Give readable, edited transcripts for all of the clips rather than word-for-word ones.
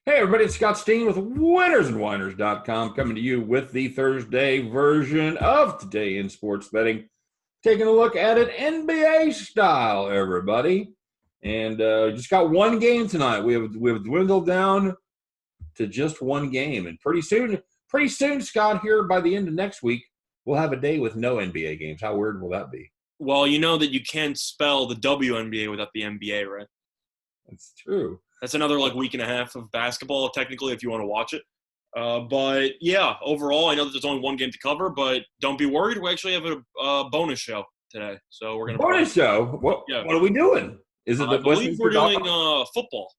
Hey, everybody, it's Scott Steen with winnersandwhiners.com coming to you with the Thursday version of Today in Sports Betting. Taking a look at it NBA style, everybody. And just got one game tonight. We have dwindled down to just one game. And pretty soon, Scott, here by the end of next week, we'll have a day with no NBA games. How weird will that be? Well, you know that you can't spell the WNBA without the NBA, right? That's true. That's another week and a half of basketball, technically, if you want to watch it. But yeah, overall, I know that there's only one game to cover, but don't be worried. We actually have a bonus show today, so we're gonna bonus show. What are we doing? Is it I believe we're doing football.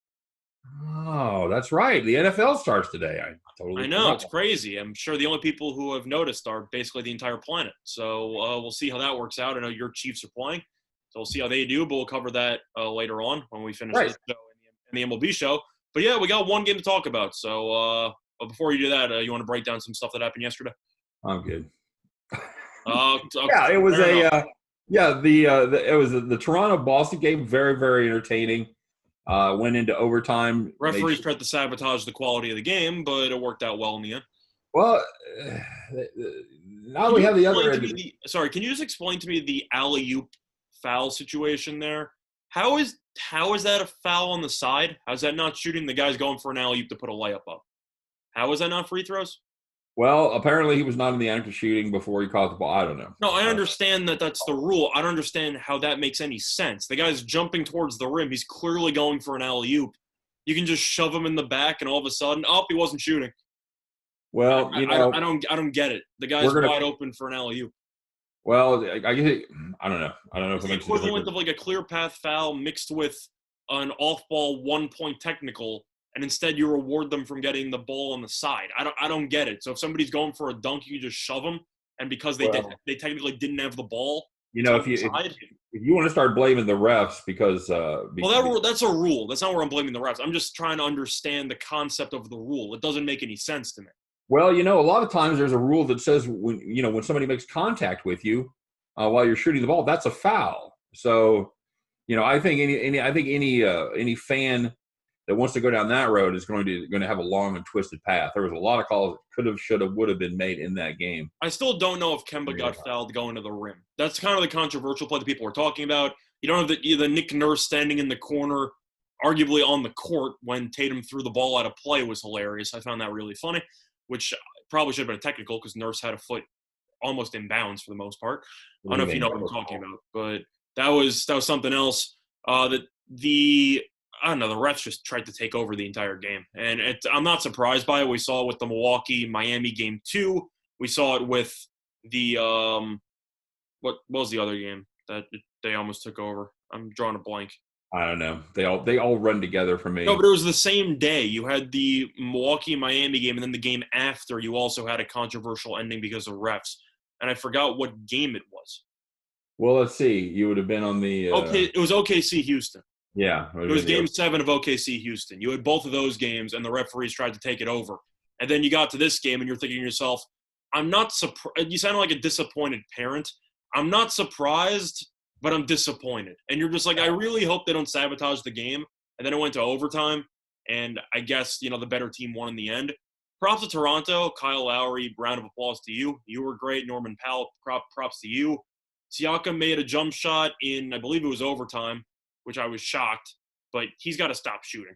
Oh, that's right. The NFL starts today. I know, it's crazy. I'm sure the only people who have noticed are basically the entire planet. So we'll see how that works out. I know your Chiefs are playing, so we'll see how they do, but we'll cover that later on when we finish this show in the MLB show. But yeah, we got one game to talk about. So but before you do that, you want to break down some stuff that happened yesterday? I'm good. Yeah, it was it was the Toronto-Boston game. Very, very entertaining. Went into overtime. Referees tried to sabotage the quality of the game, but it worked out well in the end. Well, now we have the other end. Sorry, can you just explain to me the alley-oop foul situation there? How is that a foul on the side? How's that not shooting? The guy's going for an alley-oop to put a layup up. How is that not free throws? Well, apparently he was not in the act of shooting before he caught the ball. I don't know. No, I understand that that's the rule. I don't understand how that makes any sense. The guy's jumping towards the rim. He's clearly going for an alley-oop. You can just shove him in the back, and all of a sudden, he wasn't shooting. Well, I don't get it. The guy's wide open for an alley-oop. Well, I don't know. I don't know if it's the equivalent of a clear path foul mixed with an off-ball 1-point technical, and instead you reward them from getting the ball on the side. I don't get it. So if somebody's going for a dunk, you just shove them, and because they technically didn't have the ball. If you want to start blaming the refs because that's a rule. That's not where I'm blaming the refs. I'm just trying to understand the concept of the rule. It doesn't make any sense to me. Well, a lot of times there's a rule that says when somebody makes contact with you while you're shooting the ball, that's a foul. So, I think any fan that wants to go down that road is going to have a long and twisted path. There was a lot of calls that could have, should have, would have been made in that game. I still don't know if Kemba got fouled going to the rim. That's kind of the controversial play that people were talking about. You don't have the Nick Nurse standing in the corner, arguably on the court when Tatum threw the ball out of play was hilarious. I found that really funny, which probably should have been a technical because Nurse had a foot almost in bounds for the most part. I don't know if you know what I'm talking about, but that was something else. I don't know, the refs just tried to take over the entire game. And I'm not surprised by it. We saw it with the Milwaukee-Miami game 2. We saw it with the what was the other game that they almost took over? I'm drawing a blank. I don't know. They all run together for me. No, but it was the same day. You had the Milwaukee-Miami game, and then the game after you also had a controversial ending because of refs. And I forgot what game it was. Well, let's see. You would have been on the it was OKC-Houston. Yeah. It was game 7 of OKC-Houston. You had both of those games, and the referees tried to take it over. And then you got to this game, and you're thinking to yourself, I'm not surprised. You sound like a disappointed parent. I'm not surprised, but I'm disappointed. And you're just like, I really hope they don't sabotage the game. And then it went to overtime, and I guess, the better team won in the end. Props to Toronto. Kyle Lowry, round of applause to you. You were great. Norman Powell, props to you. Siakam made a jump shot in, I believe it was overtime, which I was shocked, but he's got to stop shooting.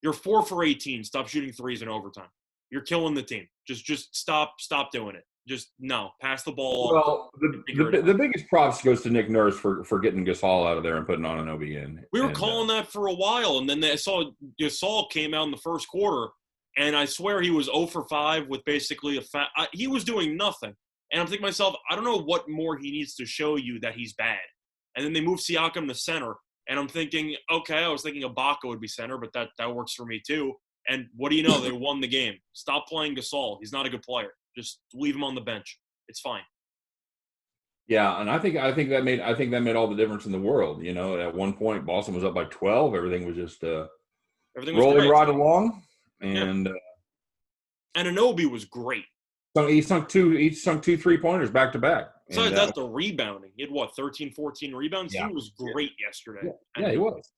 You're 4 for 18. Stop shooting threes in overtime. You're killing the team. Just stop doing it. Just no, pass the ball. Well, the biggest props goes to Nick Nurse for getting Gasol out of there and putting on an OB in. We were calling that for a while, and then I saw Gasol came out in the first quarter, and I swear he was 0 for 5 with basically he was doing nothing. And I'm thinking to myself, I don't know what more he needs to show you that he's bad. And then they moved Siakam to center. And I'm thinking, okay, I was thinking Ibaka would be center, but that works for me too. And what do you know? They won the game. Stop playing Gasol. He's not a good player. Just leave him on the bench. It's fine. Yeah, and I think that made all the difference in the world. At one point Boston was up by 12. Everything was just rolling right along. And Anunoby was great. So he sunk two 3-pointers back to back. Besides that, the rebounding. He had 13, 14 rebounds? Yeah. He was great yesterday. Yeah, he was.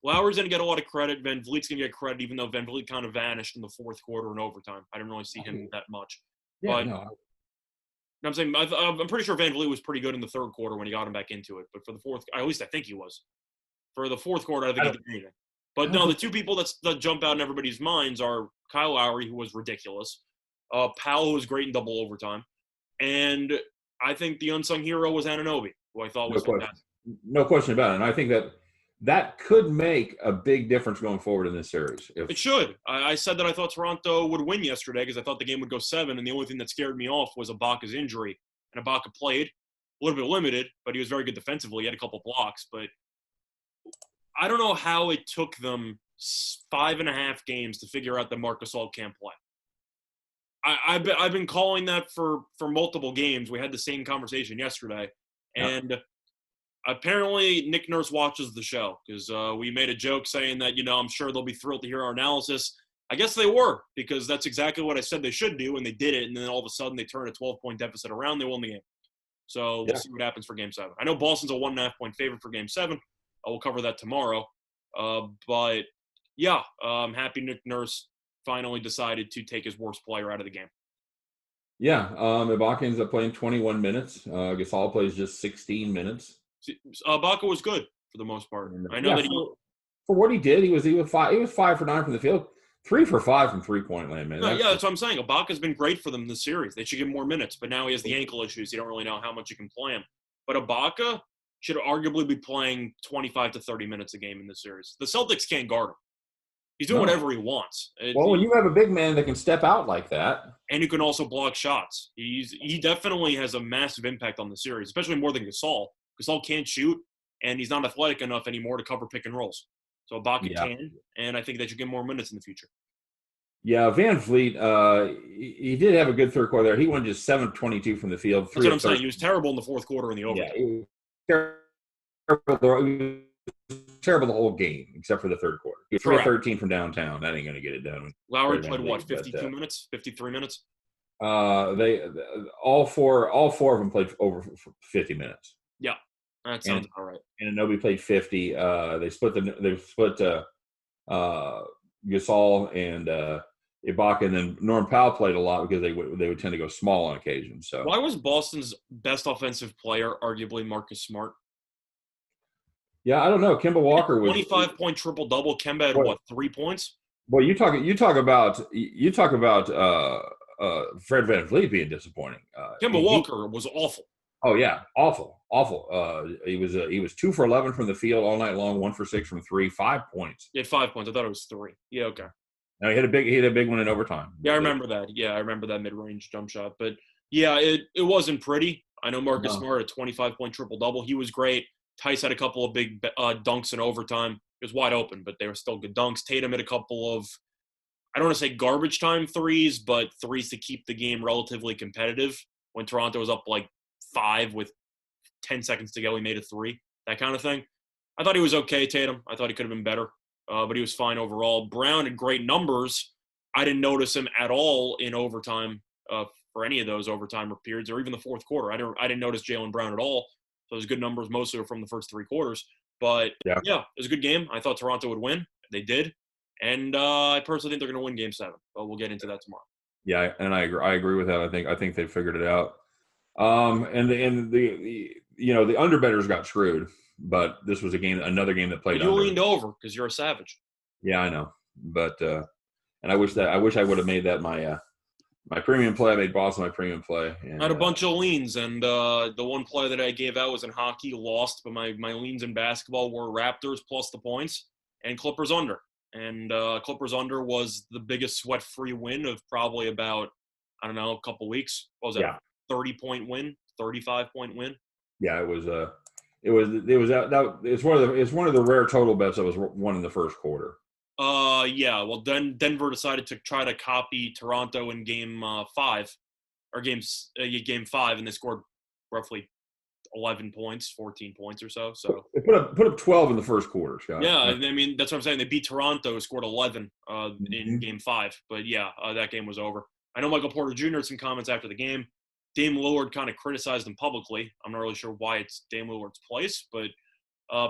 Lowry's going to get a lot of credit. Van Vliet's going to get credit, even though Van Vliet kind of vanished in the fourth quarter and overtime. I didn't really see him that much. Yeah, But no. I'm saying I'm pretty sure Van Vliet was pretty good in the third quarter when he got him back into it. But for the fourth, at least I think he was. For the fourth quarter, I think he did anything. But no, the two people that jump out in everybody's minds are Kyle Lowry, who was ridiculous, Powell, who was great in double overtime, and I think the unsung hero was Anunoby, who I thought was fantastic. No question about it. And I think that could make a big difference going forward in this series. It should. I said that I thought Toronto would win yesterday because I thought the game would go 7, and the only thing that scared me off was Ibaka's injury. And Ibaka played a little bit limited, but he was very good defensively. He had a couple blocks, but I don't know how it took them 5.5 games to figure out that Marc Gasol can't play. I've been calling that for multiple games. We had the same conversation yesterday, and apparently Nick Nurse watches the show because we made a joke saying that, I'm sure they'll be thrilled to hear our analysis. I guess they were, because that's exactly what I said they should do, and they did it, and then all of a sudden they turned a 12-point deficit around. They won the game. So we'll see what happens for Game 7. I know Boston's a 1.5-point favorite for Game 7. We'll cover that tomorrow. But, yeah, I'm happy Nick Nurse finally decided to take his worst player out of the game. Yeah, Ibaka ends up playing 21 minutes. Gasol plays just 16 minutes. Ibaka was good for the most part. I know that for what he did, he was 5 for 9 from the field, 3 for 5 from 3-point land, man. That's what I'm saying. Ibaka's been great for them this series. They should give him more minutes, but now he has the ankle issues. You don't really know how much you can play him. But Ibaka should arguably be playing 25 to 30 minutes a game in this series. The Celtics can't guard him. He's doing whatever he wants. When you have a big man that can step out like that. And you can also block shots. He definitely has a massive impact on the series, especially more than Gasol. Gasol can't shoot, and he's not athletic enough anymore to cover pick and rolls. So Ibaka can, and I think they should get more minutes in the future. Yeah, Van Vliet, he did have a good third quarter there. He won just 7-22 from the field. That's what I'm saying. He was terrible in the fourth quarter in the overtime. Yeah, terrible the whole game, except for the third quarter. He was 3-13 from downtown. That ain't going to get it done. Lowry played, 52 minutes, 53 minutes? All four of them played over 50 minutes. Yeah, that sounds all right. And Anunoby played 50. They split Gasol and Ibaka, and then Norm Powell played a lot because they would tend to go small on occasion. So why was Boston's best offensive player arguably Marcus Smart? Yeah, I don't know. Kemba Walker was 25-point triple-double. Kemba had 3 points? Well, you talk about Fred VanVleet being disappointing. Kemba Walker was awful. Oh yeah, awful. He was 2 for 11 from the field all night long, 1 for 6 from 3, 5 points. He had 5 points. I thought it was 3. Yeah, okay. No, he had a big one in overtime. Yeah, I remember that. Yeah, I remember that mid-range jump shot. But yeah, it wasn't pretty. I know Marcus Smart had a 25-point triple-double. He was great. Tice had a couple of big dunks in overtime. It was wide open, but they were still good dunks. Tatum had a couple of, I don't want to say garbage time threes, but threes to keep the game relatively competitive. When Toronto was up like 5 with 10 seconds to go, he made a 3, that kind of thing. I thought he was okay, Tatum. I thought he could have been better, but he was fine overall. Brown had great numbers. I didn't notice him at all in overtime for any of those overtime periods or even the fourth quarter. I didn't notice Jaylen Brown at all. Those good numbers mostly were from the first 3 quarters. But, yeah, it was a good game. I thought Toronto would win. They did. And I personally think they're going to win Game 7. But we'll get into that tomorrow. Yeah, and I agree with that. I think they figured it out. And the underbettors got screwed. But this was another game that played. You leaned over because you're a savage. Yeah, I know. But and I wish I would have made that my premium play. I made Boston my premium play. And, I had a bunch of leans, and the one play that I gave out was in hockey, lost. But my leans in basketball were Raptors plus the points and Clippers under. And Clippers under was the biggest sweat-free win of probably about, I don't know, a couple weeks. What was that? 30-point win, 35-point win. Yeah, it's one of the rare total bets that was won in the first quarter. Yeah. Well, then Denver decided to try to copy Toronto in Game 5, and they scored roughly 11 points, 14 points or so. So they put up 12 in the first quarter, Scott. Yeah, I mean that's what I'm saying. They beat Toronto, scored 11 in Game 5, but yeah, that game was over. I know Michael Porter Jr. had some comments after the game. Dame Lillard kind of criticized him publicly. I'm not really sure why it's Dame Lillard's place, but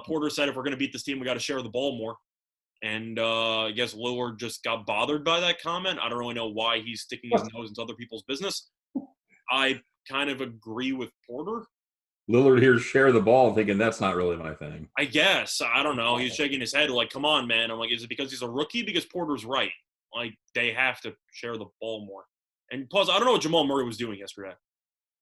Porter said if we're going to beat this team, we got to share the ball more. And I guess Lillard just got bothered by that comment. I don't really know why he's sticking his nose into other people's business. I kind of agree with Porter. Lillard here share the ball, thinking that's not really my thing. I guess. I don't know. He's shaking his head like, come on, man. I'm like, is it because he's a rookie? Because Porter's right. Like, they have to share the ball more. And plus, I don't know what Jamal Murray was doing yesterday.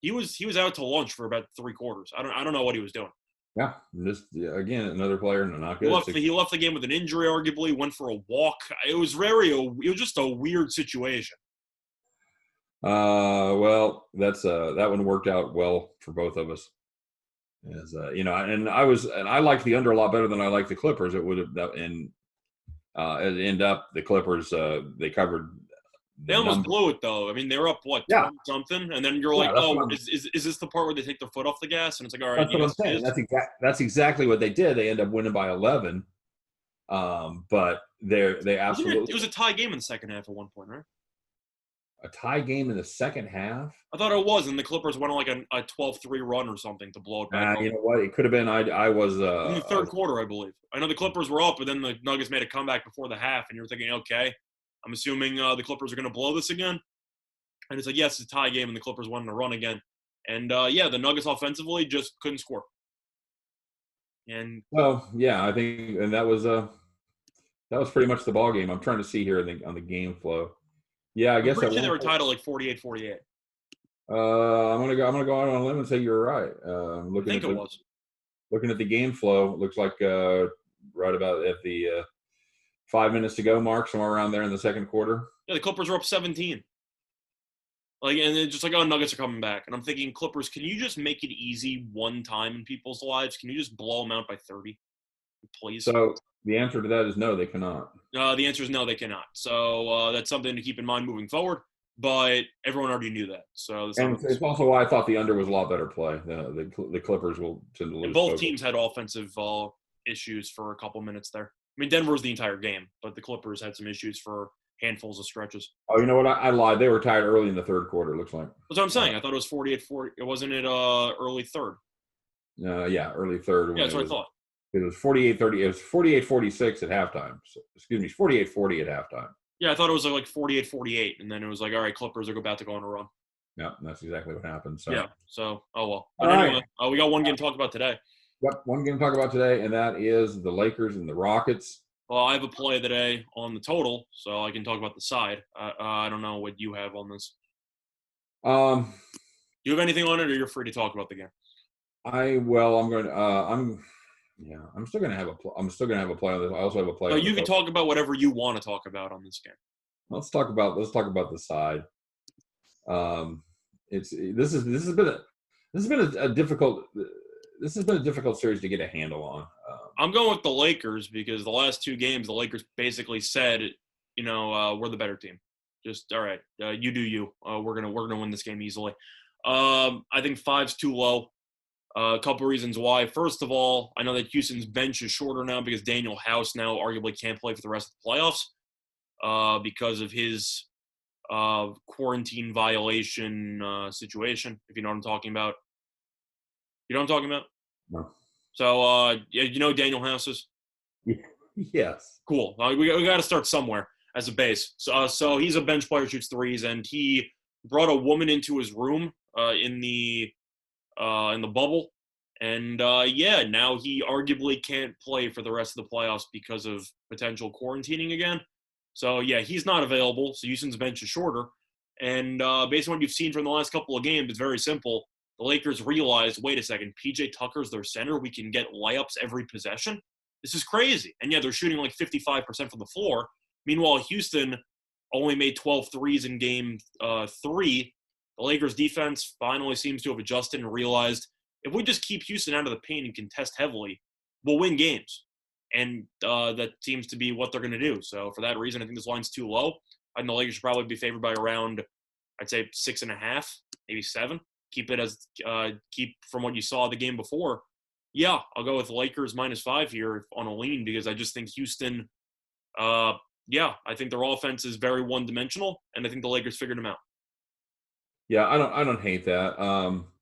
He was out to lunch for about 3 quarters. I don't know what he was doing. Yeah, just again another player not good. He left the game with an injury, arguably. Went for a walk. It was just a weird situation. Well, that's that one worked out well for both of us. As I liked the under a lot better than I liked the Clippers. It would have it ended up the Clippers they covered. They almost blew it, though. I mean, they were up, 20 something? And then you're like, is this the part where they take their foot off the gas? And it's like, all right. That's what I'm saying. That's exactly what they did. They end up winning by 11. But they absolutely – It was a tie game in the second half at one point, right? A tie game in the second half? I thought it was, and the Clippers went on like a 12-3 run or something to blow it back. You know what? It could have been – I was in the third quarter, I believe. I know the Clippers were up, but then the Nuggets made a comeback before the half, and you're thinking, okay – I'm assuming the Clippers are going to blow this again. And it's like, yes, it's a tie game, and the Clippers wanted to run again. And, the Nuggets offensively just couldn't score. And well, yeah, I think – and that was pretty much the ball game. I'm trying to see here on the game flow. Yeah, I guess they were tied at like 48-48. I'm gonna go out on a limb and say you're right. Looking at the game flow, it looks like right about at the 5 minutes to go mark, somewhere around there in the second quarter. Yeah, the Clippers were up 17. And it's just like, oh, Nuggets are coming back. And I'm thinking, Clippers, can you just make it easy one time in people's lives? Can you just blow them out by 30, please? So the answer to that is no, they cannot. The answer is no, they cannot. So that's something to keep in mind moving forward. But everyone already knew that. So it's also why I thought the under was a lot better play. The Clippers will tend to lose. And both teams had offensive issues for a couple minutes there. I mean, Denver was the entire game, but the Clippers had some issues for handfuls of stretches. Oh, you know what? I lied. They were tied early in the third quarter, it looks like. That's what I'm saying. I thought it was 48-40. It wasn't early third. Yeah, early third. Yeah, that's what I thought. It was 48-30. It was 48-46 at halftime. So, 48-40 at halftime. Yeah, I thought it was like 48-48, and then it was like, all right, Clippers are about to go on a run. Yeah, that's exactly what happened. So. Yeah, so, oh well. But anyway, we got one game to talk about today. Yep, one game to talk about today, and that is the Lakers and the Rockets. Well, I have a play today on the total, so I can talk about the side. I don't know what you have on this. Do you have anything on it, or you're free to talk about the game? I'm still gonna have a play on this. I also have a play. You can talk about whatever you want to talk about on this game. Let's talk about the side. This has been a difficult series to get a handle on. I'm going with the Lakers because the last 2 games, the Lakers basically said, we're the better team. Just all right, you do you. We're gonna win this game easily. I think 5's too low. A couple of reasons why. First of all, I know that Houston's bench is shorter now because Daniel House now arguably can't play for the rest of the playoffs because of his quarantine violation situation, if you know what I'm talking about. You know what I'm talking about? No. So, Daniel House is? Yes. Cool. We got to start somewhere as a base. So he's a bench player, shoots threes, and he brought a woman into his room in the bubble. And, now he arguably can't play for the rest of the playoffs because of potential quarantining again. So, yeah, he's not available. So Houston's bench is shorter. And based on what you've seen from the last couple of games, it's very simple. The Lakers realized, wait a second, PJ Tucker's their center. We can get layups every possession. This is crazy. And, yeah, they're shooting like 55% from the floor. Meanwhile, Houston only made 12 threes in game 3. The Lakers' defense finally seems to have adjusted and realized if we just keep Houston out of the paint and contest heavily, we'll win games. And that seems to be what they're going to do. So for that reason, I think this line's too low. I think the Lakers should probably be favored by around, I'd say 6.5, maybe 7. Keep from what you saw the game before. Yeah, I'll go with Lakers -5 here on a lean because I just think Houston, I think their offense is very one-dimensional, and I think the Lakers figured them out. Yeah, I don't hate that.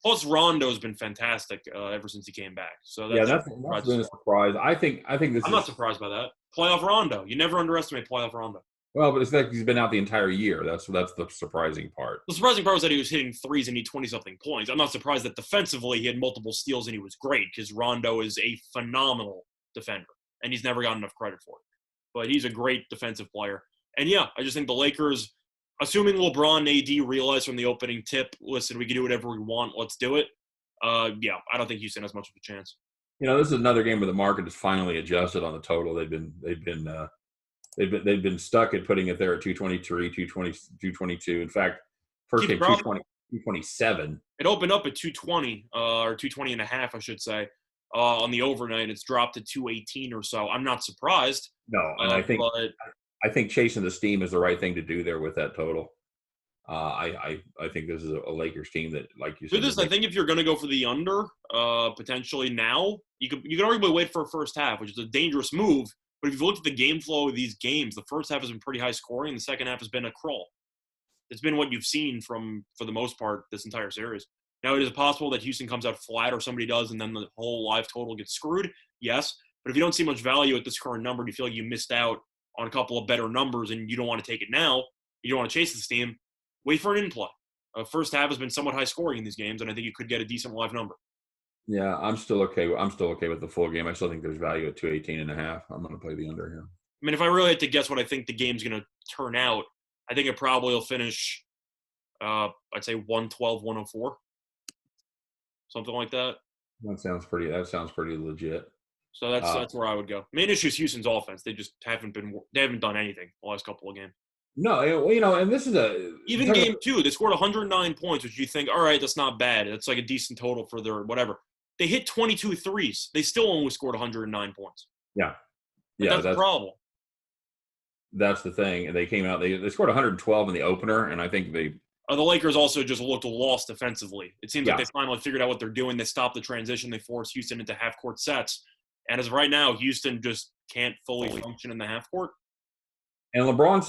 Plus, Rondo's been fantastic ever since he came back. So Yeah, that that's surprises been a me. surprise. I think this I'm not is surprised by that. Playoff Rondo. You never underestimate playoff Rondo. well, but it's like he's been out the entire year. That's the surprising part. The surprising part was that he was hitting threes and he 20-something points. I'm not surprised that defensively he had multiple steals and he was great because Rondo is a phenomenal defender and he's never gotten enough credit for it. But he's a great defensive player. And yeah, I just think the Lakers, assuming LeBron and AD realize from the opening tip, listen, we can do whatever we want, let's do it. Yeah, I don't think Houston has much of a chance. This is another game where the market has finally adjusted on the total. They've been stuck at putting it there at 223, 220, 222. In fact, first game 220, 227. It opened up at 220 or 220 and a half, I should say, on the overnight. It's dropped to 218 or so. I'm not surprised. No, and I think chasing the steam is the right thing to do there with that total. I think this is a Lakers team that, like you said, I think if you're going to go for the under, potentially now, you can arguably wait for a first half, which is a dangerous move. But if you look at the game flow of these games, the first half has been pretty high scoring. The second half has been a crawl. It's been what you've seen for the most part, this entire series. Now, it is possible that Houston comes out flat or somebody does, and then the whole live total gets screwed. Yes. But if you don't see much value at this current number, and you feel like you missed out on a couple of better numbers and you don't want to take it now, you don't want to chase the steam, wait for an in-play. First half has been somewhat high scoring in these games, and I think you could get a decent live number. Yeah, I'm still okay with the full game. I still think there's value at 218 and a half. I'm going to play the under here. I mean, if I really had to guess what I think the game's going to turn out, I think it probably will finish, I'd say 112, 104. Something like that. That sounds pretty legit. So that's where I would go. Main issue is Houston's offense. They just haven't done anything the last couple of games. No, and this is even game 2, they scored 109 points, which you think, all right, that's not bad. That's like a decent total for their whatever. They hit 22 threes. They still only scored 109 points. Yeah. That's the problem. That's the thing. And they came out, they scored 112 in the opener, and I think the Lakers also just looked lost defensively. It seems like they finally figured out what they're doing. They stopped the transition. They forced Houston into half-court sets. And as of right now, Houston just can't fully function in the half-court. And LeBron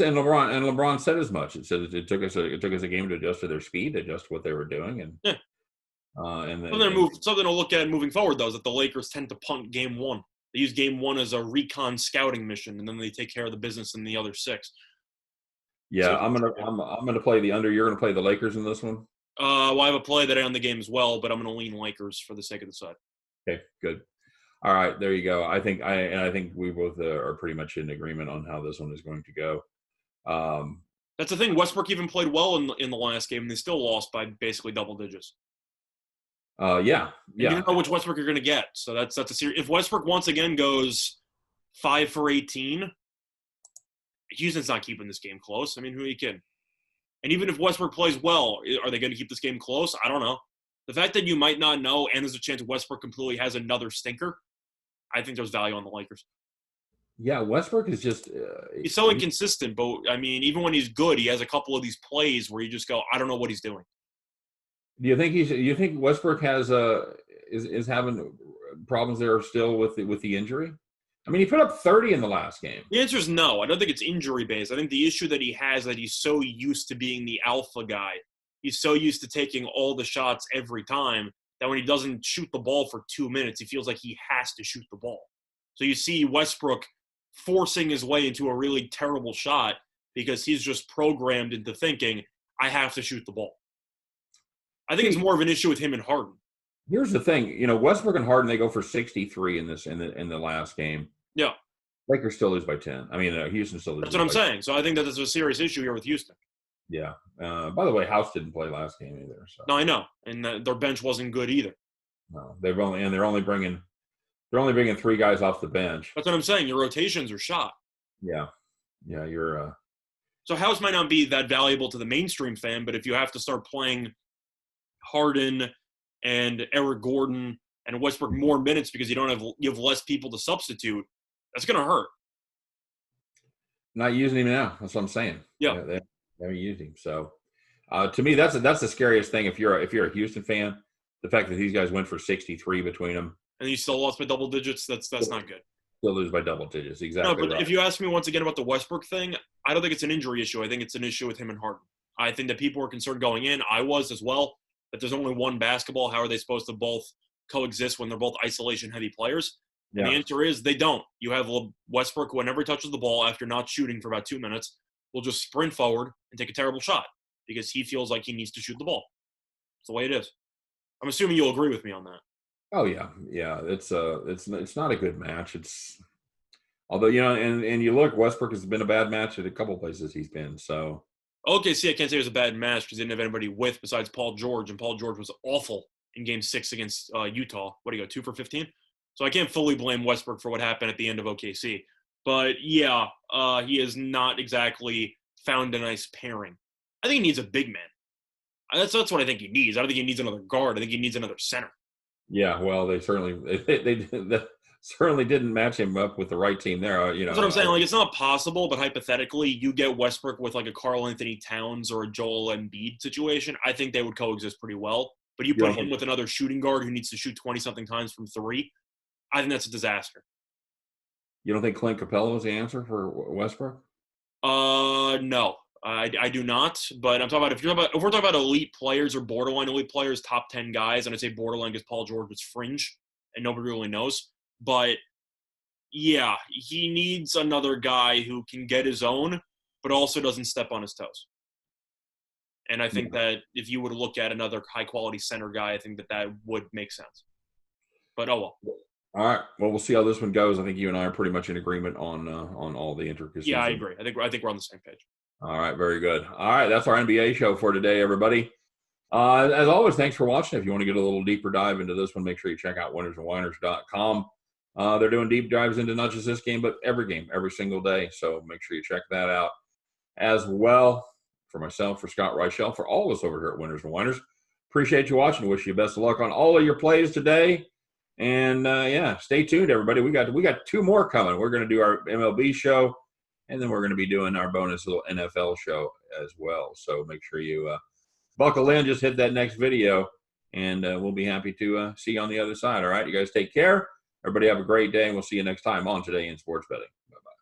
said as much. It said it took us a game to adjust to their speed, adjust what they were doing, and something to look at moving forward though is that the Lakers tend to punt game 1. They use game 1 as a recon scouting mission, and then they take care of the business in the other 6. Yeah, so, I'm gonna play the under. You're gonna play the Lakers in this one. Well, I have a play that I on the game as well, but I'm gonna lean Lakers for the sake of the side. Okay, good. All right, there you go. I think we both are pretty much in agreement on how this one is going to go. That's the thing. Westbrook even played well in the last game, and they still lost by basically double digits. Yeah. You don't know which Westbrook you're going to get, so that's a serious. If Westbrook once again goes 5 for 18, Houston's not keeping this game close. I mean, who are you kidding? And even if Westbrook plays well, are they going to keep this game close? I don't know. The fact that you might not know, and there's a chance Westbrook completely has another stinker, I think there's value on the Lakers. Yeah, Westbrook is just he's so inconsistent, but I mean, even when he's good, he has a couple of these plays where you just go, I don't know what he's doing. Do you think Westbrook has is having problems there still with the injury? I mean, he put up 30 in the last game. The answer is no. I don't think it's injury based. I think the issue that he has is that he's so used to being the alpha guy. He's so used to taking all the shots every time that when he doesn't shoot the ball for 2 minutes, he feels like he has to shoot the ball. So you see Westbrook forcing his way into a really terrible shot because he's just programmed into thinking, I have to shoot the ball. I think it's more of an issue with him and Harden. Here's the thing. Westbrook and Harden, they go for 63 in the last game. Yeah. Lakers still lose by 10. I mean, Houston still loses. That's what I'm saying. So I think that there's a serious issue here with Houston. Yeah. By the way, House didn't play last game either. So. No, I know, and their bench wasn't good either. No, they're only bringing 3 guys off the bench. That's what I'm saying. Your rotations are shot. Yeah, you're. So House might not be that valuable to the mainstream fan, but if you have to start playing Harden and Eric Gordon and Westbrook more minutes because you have less people to substitute, that's going to hurt. Not using him now. That's what I'm saying. Yeah. They haven't used him. So, to me, that's the scariest thing. If you're a Houston fan, the fact that these guys went for 63 between them, and you still lost by double digits, that's not good. Still lose by double digits, exactly. No, but right. If you ask me once again about the Westbrook thing, I don't think it's an injury issue. I think it's an issue with him and Harden. I think that people were concerned going in. I was as well, that there's only one basketball. How are they supposed to both coexist when they're both isolation-heavy players? And the answer is they don't. You have Westbrook, whenever he touches the ball after not shooting for about 2 minutes, will just sprint forward and take a terrible shot because he feels like he needs to shoot the ball. It's the way it is. I'm assuming you'll agree with me on that. Oh yeah. It's not a good match. Although, and you look, Westbrook has been a bad match at a couple places he's been. So OKC, I can't say it was a bad match because they didn't have anybody with besides Paul George, and Paul George was awful in Game 6 against Utah. What do you go, 2 for 15? So I can't fully blame Westbrook for what happened at the end of OKC. But yeah, he has not exactly found a nice pairing. I think he needs a big man. That's what I think he needs. I don't think he needs another guard. I think he needs another center. Yeah, well, they certainly they certainly didn't match him up with the right team there. That's what I'm saying. Like, it's not possible, but hypothetically, you get Westbrook with like a Karl Anthony Towns or a Joel Embiid situation. I think they would coexist pretty well. But you put him with another shooting guard who needs to shoot 20-something times from 3, I think that's a disaster. You don't think Clint Capella is the answer for Westbrook? No, I do not. But I'm talking about if we're talking about elite players or borderline elite players, top 10 guys, and I say borderline because Paul George was fringe and nobody really knows. But yeah, he needs another guy who can get his own, but also doesn't step on his toes. And I think that if you were to look at another high-quality center guy, I think that would make sense. But oh well. All right. Well, we'll see how this one goes. I think you and I are pretty much in agreement on all the intricacies. Yeah, I agree. I think we're on the same page. All right. Very good. All right. That's our NBA show for today, everybody. As always, thanks for watching. If you want to get a little deeper dive into this one, make sure you check out winnersandwhiners.com. They're doing deep dives into not just this game, but every game, every single day. So make sure you check that out as well. For myself, for Scott Reichel, for all of us over here at Winners and Whiners. Appreciate you watching. Wish you best of luck on all of your plays today. And stay tuned, everybody. We got 2 more coming. We're going to do our MLB show, and then we're going to be doing our bonus little NFL show as well. So make sure you buckle in. Just hit that next video, and we'll be happy to see you on the other side. All right, you guys take care. Everybody have a great day, and we'll see you next time on Today in Sports Betting. Bye-bye.